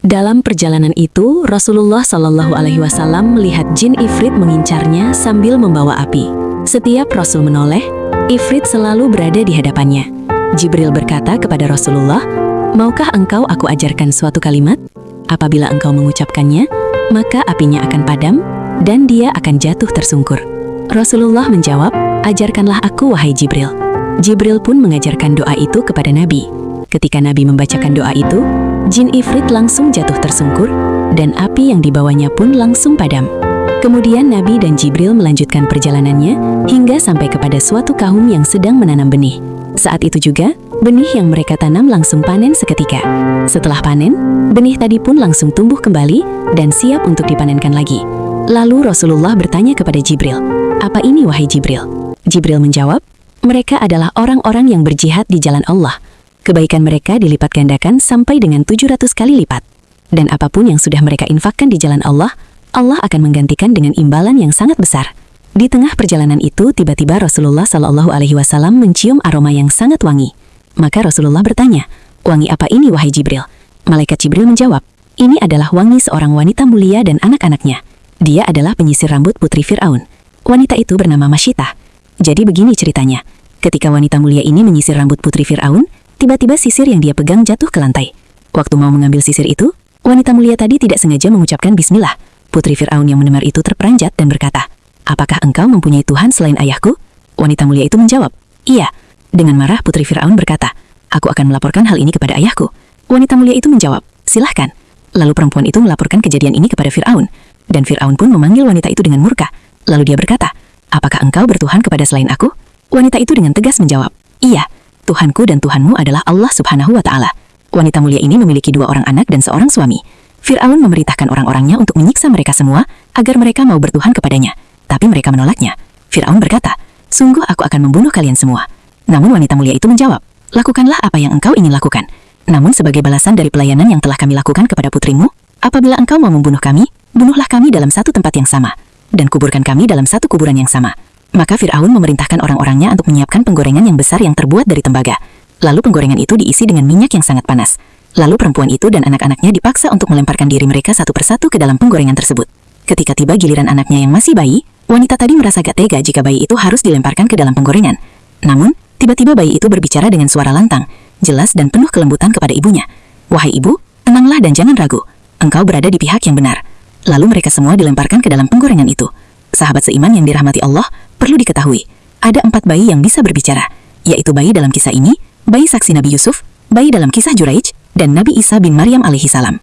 Dalam perjalanan itu, Rasulullah Shallallahu Alaihi Wasallam melihat jin Ifrit mengincarnya sambil membawa api. Setiap Rasul menoleh, Ifrit selalu berada di hadapannya. Jibril berkata kepada Rasulullah, "Maukah engkau aku ajarkan suatu kalimat? Apabila engkau mengucapkannya, maka apinya akan padam dan dia akan jatuh tersungkur." Rasulullah menjawab, "Ajarkanlah aku, wahai Jibril." Jibril pun mengajarkan doa itu kepada Nabi. Ketika Nabi membacakan doa itu, jin Ifrit langsung jatuh tersungkur dan api yang dibawanya pun langsung padam. Kemudian Nabi dan Jibril melanjutkan perjalanannya hingga sampai kepada suatu kaum yang sedang menanam benih. Saat itu juga, benih yang mereka tanam langsung panen seketika. Setelah panen, benih tadi pun langsung tumbuh kembali dan siap untuk dipanenkan lagi. Lalu Rasulullah bertanya kepada Jibril, "Apa ini, wahai Jibril?" Jibril menjawab, "Mereka adalah orang-orang yang berjihad di jalan Allah. Kebaikan mereka dilipat gandakan sampai dengan 700 kali lipat. Dan apapun yang sudah mereka infakkan di jalan Allah, Allah akan menggantikan dengan imbalan yang sangat besar." Di tengah perjalanan itu, tiba-tiba Rasulullah Shallallahu Alaihi Wasallam mencium aroma yang sangat wangi. Maka Rasulullah bertanya, "Wangi apa ini, wahai Jibril?" Malaikat Jibril menjawab, "Ini adalah wangi seorang wanita mulia dan anak-anaknya. Dia adalah penyisir rambut putri Fir'aun. Wanita itu bernama Masyitah." Jadi begini ceritanya. Ketika wanita mulia ini menyisir rambut putri Fir'aun, tiba-tiba sisir yang dia pegang jatuh ke lantai. Waktu mau mengambil sisir itu, wanita mulia tadi tidak sengaja mengucapkan bismillah. Putri Fir'aun yang mendengar itu terperanjat dan berkata, "Apakah engkau mempunyai Tuhan selain ayahku?" Wanita mulia itu menjawab, "Iya." Dengan marah Putri Fir'aun berkata, "Aku akan melaporkan hal ini kepada ayahku." Wanita mulia itu menjawab, "Silahkan." Lalu perempuan itu melaporkan kejadian ini kepada Fir'aun. Dan Fir'aun pun memanggil wanita itu dengan murka. Lalu dia berkata, "Apakah engkau bertuhan kepada selain aku?" Wanita itu dengan tegas menjawab, "Iya. Tuhanku dan Tuhanmu adalah Allah Subhanahu wa Ta'ala." Wanita mulia ini memiliki 2 orang anak dan seorang suami. Fir'aun memerintahkan orang-orangnya untuk menyiksa mereka semua agar mereka mau bertuhan kepadanya. Tapi mereka menolaknya. Fir'aun berkata, "Sungguh aku akan membunuh kalian semua." Namun wanita mulia itu menjawab, "Lakukanlah apa yang engkau ingin lakukan. Namun sebagai balasan dari pelayanan yang telah kami lakukan kepada putrimu, apabila engkau mau membunuh kami, bunuhlah kami dalam satu tempat yang sama, dan kuburkan kami dalam satu kuburan yang sama." Maka Fir'aun memerintahkan orang-orangnya untuk menyiapkan penggorengan yang besar yang terbuat dari tembaga. Lalu penggorengan itu diisi dengan minyak yang sangat panas. Lalu perempuan itu dan anak-anaknya dipaksa untuk melemparkan diri mereka satu persatu ke dalam penggorengan tersebut. Ketika tiba giliran anaknya yang masih bayi, wanita tadi merasa gak tega jika bayi itu harus dilemparkan ke dalam penggorengan. Namun, tiba-tiba bayi itu berbicara dengan suara lantang, jelas dan penuh kelembutan kepada ibunya. "Wahai ibu, tenanglah dan jangan ragu. Engkau berada di pihak yang benar." Lalu mereka semua dilemparkan ke dalam penggorengan itu. Sahabat seiman yang dirahmati Allah, perlu diketahui, ada 4 bayi yang bisa berbicara, yaitu bayi dalam kisah ini, bayi saksi Nabi Yusuf, bayi dalam kisah Juraij, dan Nabi Isa bin Maryam alaihi salam.